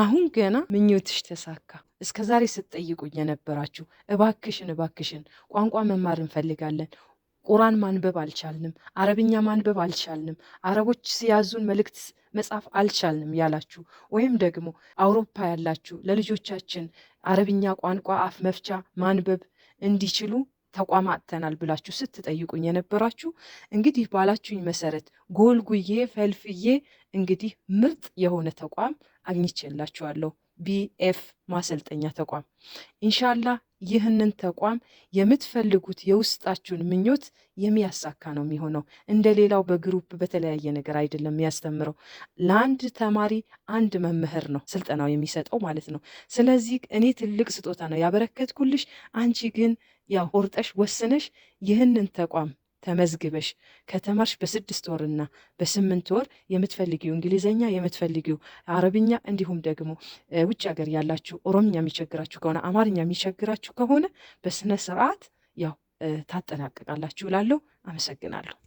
አሁን ገና ምኞትሽ ተሳካ። እስከዛሬ ስትጠይቁኝ የነበራችሁ እባክሽን ቋንቋ መማር እንፈልጋለን፣ ቁርአን ማንበብ አልቻልንም፣ አረብኛ ማንበብ አልቻልንም፣ አረቦች ሲያዙን መልእክት መጻፍ አልቻልንም ያላችሁ፣ ወይም ደግሞ አውሮፓ ያላችሁ ለልጆቻችን አረብኛ ቋንቋ አፍ መፍቻ ማንበብ እንዲችሉ ተቋም አጥተናል ብላችሁ ስትጠይቁኝ የነበራችሁ፣ እንግዲህ ባላችሁኝ መሰረት ጎልጉዬ ፈልፍዬ እንግዲህ ምርጥ የሆነ ተቋም አግኝቼላችኋለሁ። ቢኤፍ ማሰልጠኛ ተቋም። ኢንሻአላህ ይህንን ተቋም የምትፈልጉት የውስጣችሁን ምኞት የሚያሳካ ነው የሚሆነው። እንደ ሌላው በግሩፕ በተለያየ ነገር አይደለም የሚያስተምረው። ለአንድ ተማሪ አንድ መምህር ነው ስልጠናው የሚሰጠው ማለት ነው። ስለዚህ እኔ ትልቅ ስጦታ ነው ያበረከትኩልሽ። አንቺ ግን ያው ቆርጠሽ ወስነሽ ይህንን ተቋም ተመዝግበሽ ከተማርሽ በ6 ወርና በ8 ወር የምትፈልጊው እንግሊዘኛ፣ የምትፈልጊው አረብኛ፣ እንዲሁም ደግሞ ውጭ ሀገር ያላችሁ ኦሮምኛ የሚቸግራችሁ ከሆነ አማርኛ የሚቸግራችሁ ከሆነ በስነ ስርዓት ያው ታጠናቅቃላችሁ እላለሁ። አመሰግናለሁ።